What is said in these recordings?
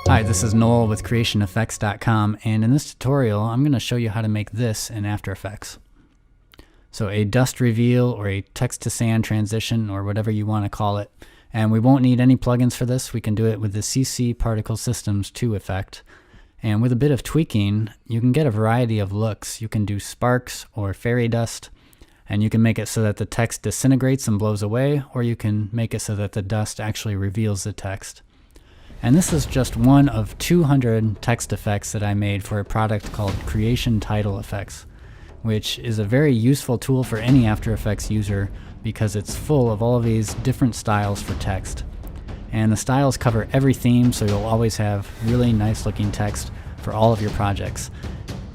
Hi, this is Noel with CreationEffects.com, and in this tutorial I'm going to show you how to make this in After Effects. So a dust reveal or a text to sand transition or whatever you want to call it. And we won't need any plugins for this. We can do it with the CC Particle Systems 2 effect. And with a bit of tweaking, you can get a variety of looks. You can do sparks or fairy dust, and you can make it so that the text disintegrates and blows away, or you can make it so that the dust actually reveals the text. And this is just one of 200 text effects that I made for a product called Creation Title Effects, which is a very useful tool for any After Effects user because it's full of all of these different styles for text. And the styles cover every theme, so you'll always have really nice looking text for all of your projects.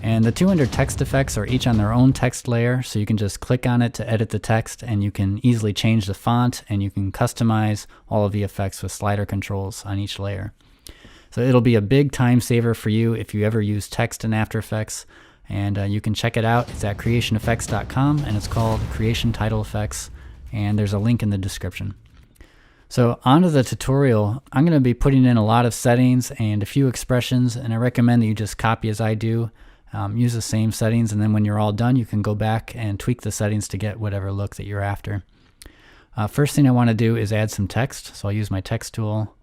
And the 200 text effects are each on their own text layer, so you can just click on it to edit the text, and you can easily change the font, and you can customize all of the effects with slider controls on each layer. So it'll be a big time saver for you if you ever use text in After Effects, and you can check it out. It's at CreationEffects.com, and it's called Creation Title Effects, and there's a link in the description. So onto the tutorial. I'm going to be putting in a lot of settings and a few expressions, and I recommend that you just copy as I do. Use the same settings, and then when you're all done you can go back and tweak the settings to get whatever look that you're after. First thing I want to do is add some text, so I'll use my text tool.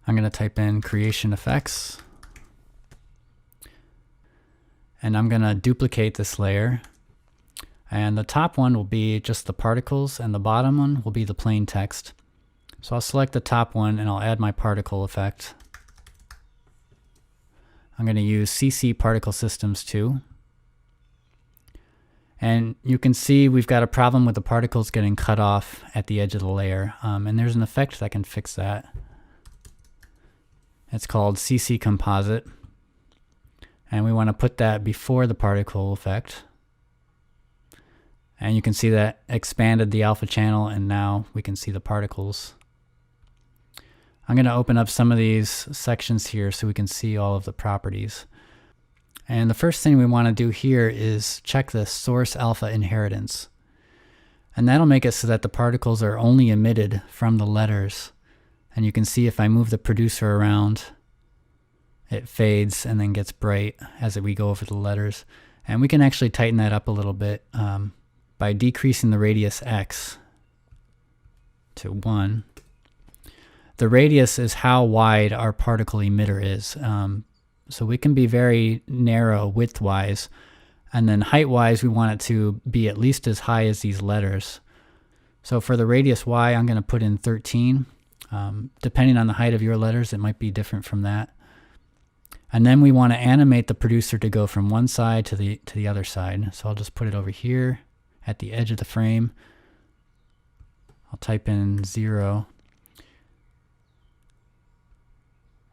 I'm going to type in Creation Effects, and I'm going to duplicate this layer, and the top one will be just the particles and the bottom one will be the plain text. So I'll select the top one and I'll add my particle effect. I'm going to use CC Particle Systems 2. And you can see we've got a problem with the particles getting cut off at the edge of the layer. And there's an effect that can fix that. It's called CC Composite. And we want to put that before the particle effect. And you can see that expanded the alpha channel, and now we can see the particles. I'm going to open up some of these sections here so we can see all of the properties. And the first thing we want to do here is check the source alpha inheritance. And that'll make it so that the particles are only emitted from the letters. And you can see if I move the producer around, it fades and then gets bright as we go over the letters. And we can actually tighten that up a little bit by decreasing the radius X to 1. The radius is how wide our particle emitter is. So we can be very narrow width-wise, and then height-wise we want it to be at least as high as these letters. So for the radius Y, I'm going to put in 13. Depending on the height of your letters, it might be different from that. And then we want to animate the producer to go from one side to the other side. So I'll just put it over here at the edge of the frame. I'll type in 0.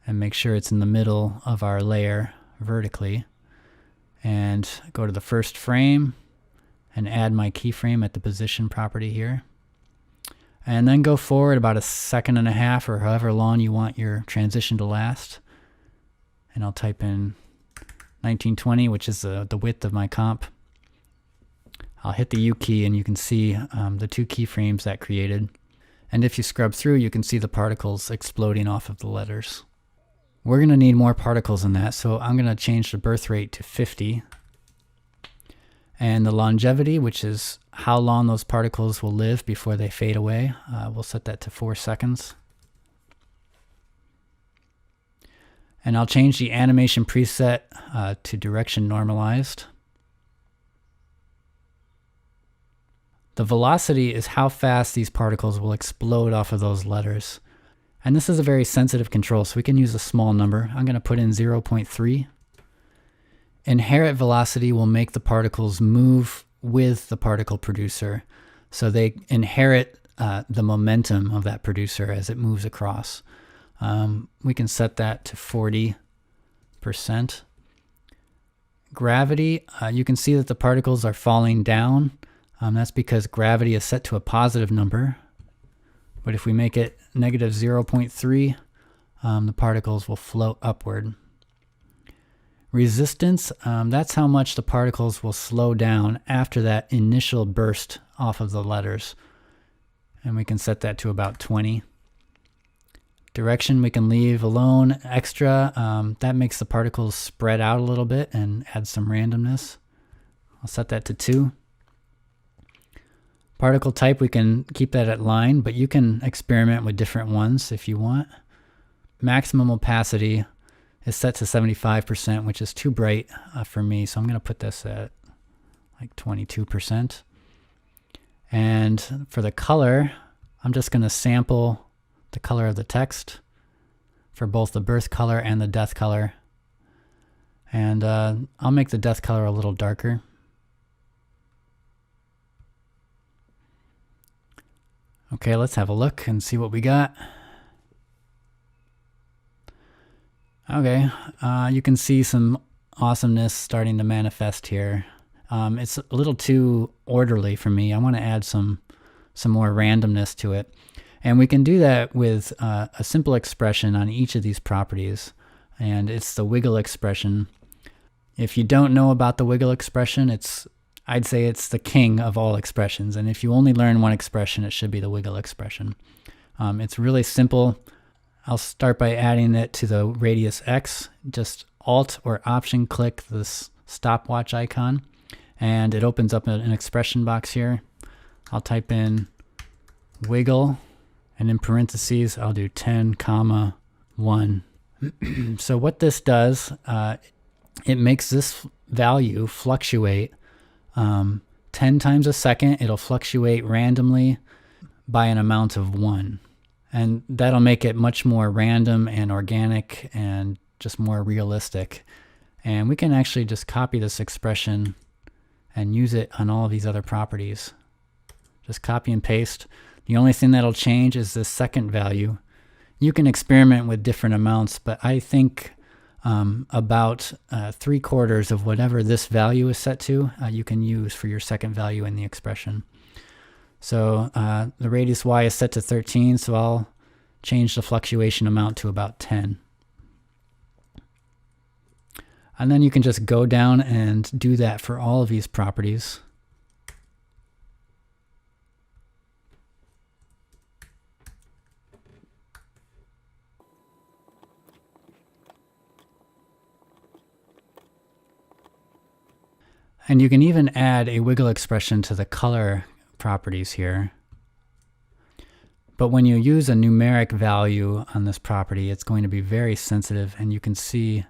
And make sure it's in the middle of our layer vertically, and go to the first frame and add my keyframe at the position property here, and then go forward about 1.5 seconds or however long you want your transition to last, and I'll type in 1920, which is the width of my comp. I'll hit the U key and you can see the 2 keyframes that created, and if you scrub through you can see the particles exploding off of the letters. We're going to need more particles than that, so I'm going to change the birth rate to 50. And the longevity, which is how long those particles will live before they fade away, we'll set that to 4 seconds. And I'll change the animation preset to direction normalized. The velocity is how fast these particles will explode off of those letters. And this is a very sensitive control, so we can use a small number. I'm going to put in 0.3. Inherit velocity will make the particles move with the particle producer. So they inherit the momentum of that producer as it moves across. We can set that to 40%. Gravity, you can see that the particles are falling down. That's because gravity is set to a positive number. But if we make it negative 0.3, the particles will float upward. Resistance, that's how much the particles will slow down after that initial burst off of the letters. And we can set that to about 20. Direction we can leave alone. Extra, that makes the particles spread out a little bit and add some randomness. I'll set that to 2. Particle type, we can keep that at line, but you can experiment with different ones if you want. Maximum opacity is set to 75%, which is too bright for me, so I'm going to put this at like 22%. And for the color, I'm just going to sample the color of the text for both the birth color and the death color. And I'll make the death color a little darker. Okay, let's have a look and see what we got. Okay, you can see some awesomeness starting to manifest here. It's a little too orderly for me. I want to add some more randomness to it. And we can do that with a simple expression on each of these properties. And it's the wiggle expression. If you don't know about the wiggle expression, I'd say it's the king of all expressions. And if you only learn one expression, it should be the wiggle expression. It's really simple. I'll start by adding it to the radius X. Just Alt or Option click this stopwatch icon, and it opens up an expression box here. I'll type in wiggle, and in parentheses, I'll do 10, 1. So what this does, it makes this value fluctuate 10 times a second. It'll fluctuate randomly by an amount of 1. And that'll make it much more random and organic and just more realistic. And we can actually just copy this expression and use it on all of these other properties. Just copy and paste. The only thing that'll change is the second value. You can experiment with different amounts, but I think about 3/4 of whatever this value is set to, you can use for your second value in the expression. So the radius Y is set to 13, so I'll change the fluctuation amount to about 10. And then you can just go down and do that for all of these properties. And you can even add a wiggle expression to the color properties here. But when you use a numeric value on this property, it's going to be very sensitive, and you can see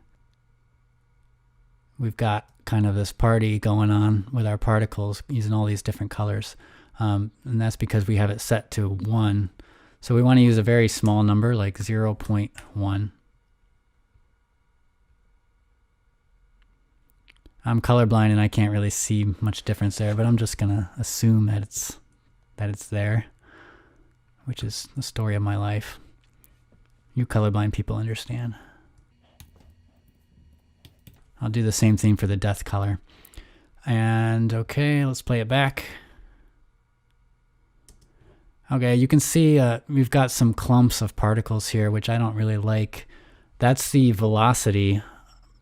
we've got kind of this party going on with our particles using all these different colors. And that's because we have it set to 1. So we want to use a very small number like 0.1. I'm colorblind and I can't really see much difference there, but I'm just gonna assume that it's there, which is the story of my life. You colorblind people understand. I'll do the same thing for the death color. And okay, let's play it back. Okay, you can see we've got some clumps of particles here, which I don't really like. That's the velocity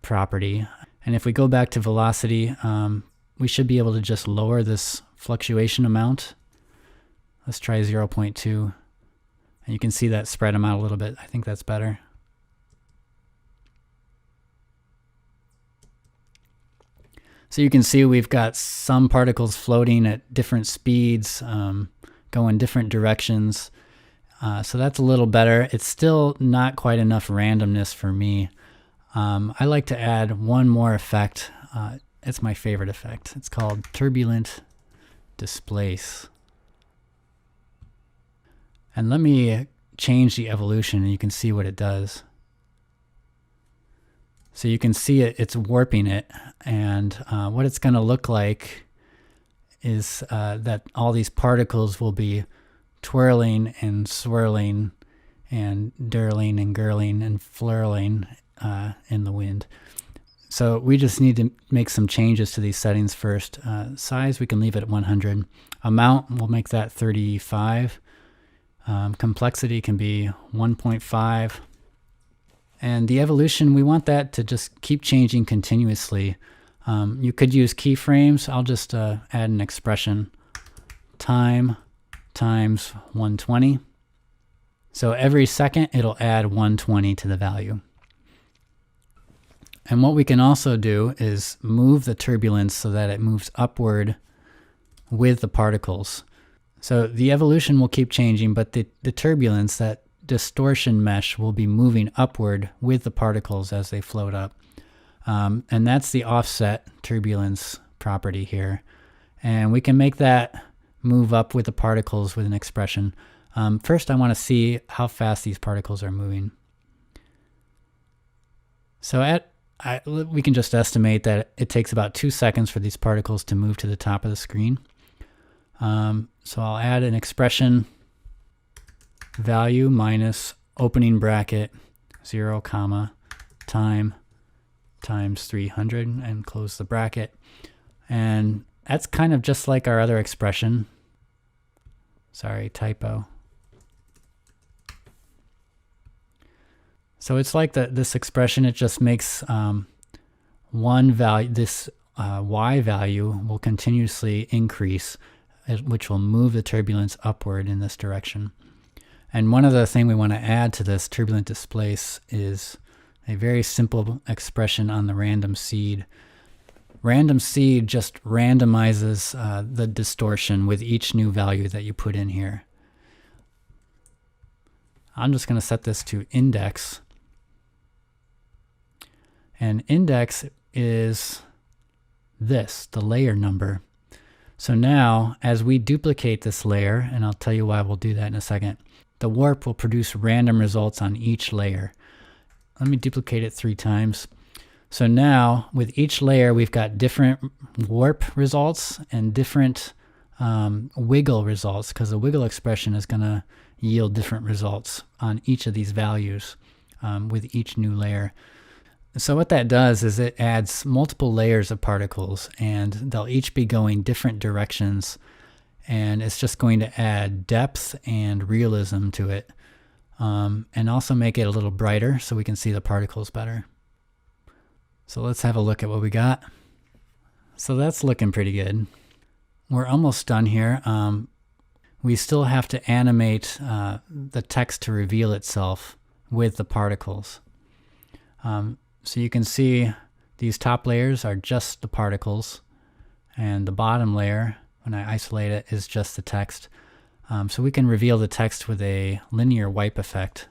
property. And if we go back to velocity, we should be able to just lower this fluctuation amount. Let's try 0.2. And you can see that spread them out a little bit. I think that's better. So you can see we've got some particles floating at different speeds, going different directions. So that's a little better. It's still not quite enough randomness for me. I like to add one more effect. It's my favorite effect. It's called turbulent displace. And let me change the evolution and you can see what it does. So you can see it's warping it, and what it's going to look like is that all these particles will be twirling and swirling and dirling and gurling and flurling in the wind. So we just need to make some changes to these settings first. Size, we can leave it at 100. Amount, we'll make that 35. Complexity can be 1.5. And the evolution, we want that to just keep changing continuously. You could use keyframes. I'll just add an expression, time times 120. So every second it'll add 120 to the value. And what we can also do is move the turbulence so that it moves upward with the particles. So the evolution will keep changing, but the turbulence, that distortion mesh, will be moving upward with the particles as they float up. And that's the offset turbulence property here. And we can make that move up with the particles with an expression. First, I want to see how fast these particles are moving. So we can just estimate that it takes about 2 seconds for these particles to move to the top of the screen. So I'll add an expression, value minus opening bracket 0, comma, time times 300 and close the bracket. And that's kind of just like our other expression. Sorry, typo. So it's like this expression, it just makes one value, this y value will continuously increase, which will move the turbulence upward in this direction. And one other thing we want to add to this turbulent displace is a very simple expression on the random seed. Random seed just randomizes the distortion with each new value that you put in here. I'm just going to set this to index. And index is this, the layer number. So now, as we duplicate this layer, and I'll tell you why we'll do that in a second, the warp will produce random results on each layer. Let me duplicate it 3 times. So now, with each layer, we've got different warp results and different wiggle results, because the wiggle expression is going to yield different results on each of these values with each new layer. So what that does is it adds multiple layers of particles, and they'll each be going different directions, and it's just going to add depth and realism to it, and also make it a little brighter so we can see the particles better. So let's have a look at what we got. So that's looking pretty good. We're almost done here. We still have to animate the text to reveal itself with the particles. So you can see these top layers are just the particles, and the bottom layer, when I isolate it, is just the text. So we can reveal the text with a linear wipe effect.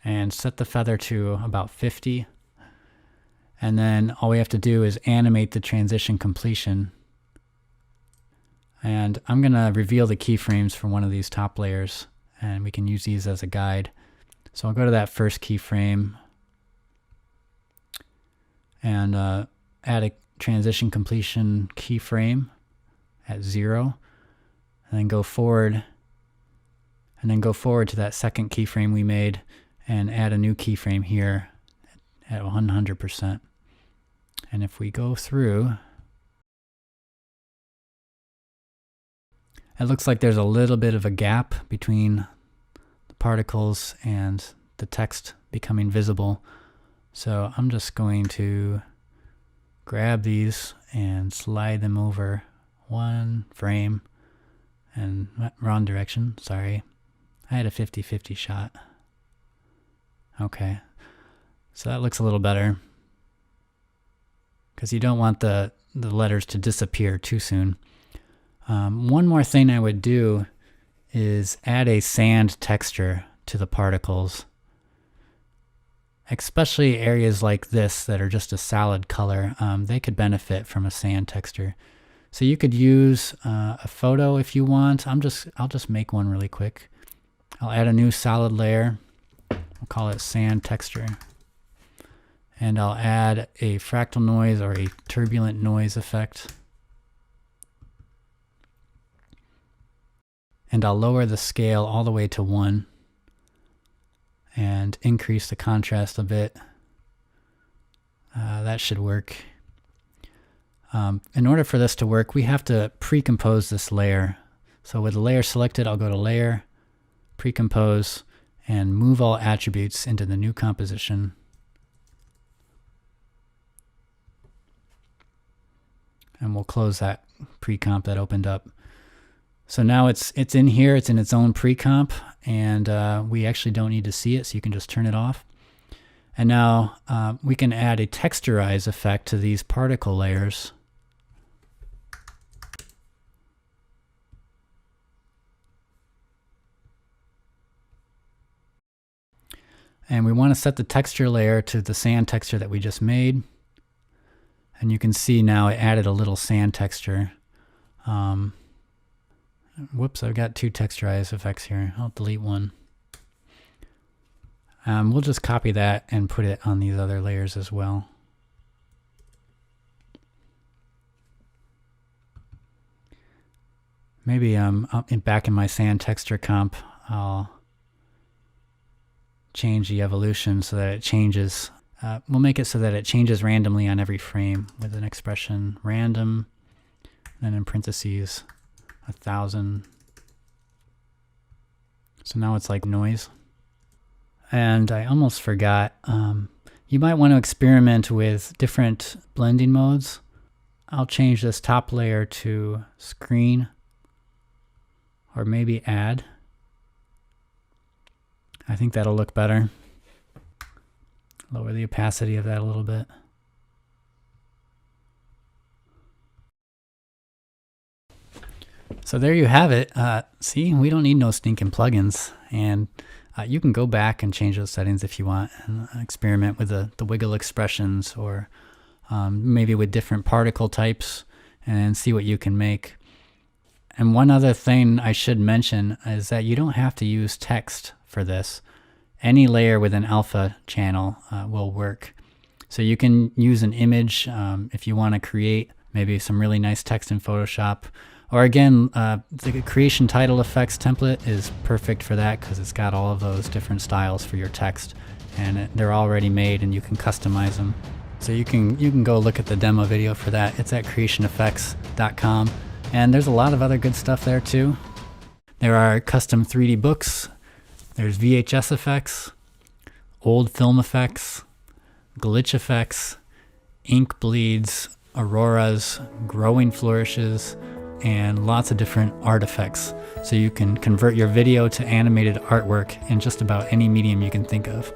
And set the feather to about 50. And then all we have to do is animate the transition completion. And I'm going to reveal the keyframes for one of these top layers, and we can use these as a guide. So I'll go to that first keyframe and add a transition completion keyframe at 0, and then go forward, to that second keyframe we made and add a new keyframe here at 100%. And if we go through, it looks like there's a little bit of a gap between particles and the text becoming visible. So I'm just going to grab these and slide them over 1 frame, and wrong direction, sorry. I had a 50-50 shot. Okay, so that looks a little better, because you don't want the letters to disappear too soon. One more thing I would do is add a sand texture to the particles, especially areas like this that are just a solid color. They could benefit from a sand texture. So you could use a photo if you want. I'll just make one really quick. I'll add a new solid layer. We'll call it sand texture. And I'll add a fractal noise or a turbulent noise effect. And I'll lower the scale all the way to 1 and increase the contrast a bit. That should work. In order for this to work, we have to pre-compose this layer. So with the layer selected, I'll go to Layer, Pre-compose, and move all attributes into the new composition. And we'll close that pre-comp that opened up. So now it's in here, it's in its own pre-comp, and we actually don't need to see it, so you can just turn it off. And now we can add a texturize effect to these particle layers. And we want to set the texture layer to the sand texture that we just made. And you can see now it added a little sand texture. Whoops, I've got two texturize effects here. I'll delete one. We'll just copy that and put it on these other layers as well. Maybe back in my sand texture comp, I'll change the evolution so that it changes. We'll make it so that it changes randomly on every frame with an expression random, and then in parentheses 1,000. So now it's like noise. And I almost forgot, you might want to experiment with different blending modes. I'll change this top layer to screen, or maybe add. I think that'll look better. Lower the opacity of that a little bit. So there you have it. See, we don't need no stinking plugins, and you can go back and change those settings if you want, and experiment with the wiggle expressions, or maybe with different particle types, and see what you can make. And one other thing I should mention is that you don't have to use text for this. Any layer with an alpha channel will work. So you can use an image if you want to create maybe some really nice text in Photoshop. Or again, the creation title effects template is perfect for that because it's got all of those different styles for your text, and they're already made and you can customize them. So you can go look at the demo video for that. It's at creationeffects.com, and there's a lot of other good stuff there too. There are custom 3D books, there's VHS effects, old film effects, glitch effects, ink bleeds, auroras, growing flourishes, and lots of different artifacts. So you can convert your video to animated artwork in just about any medium you can think of.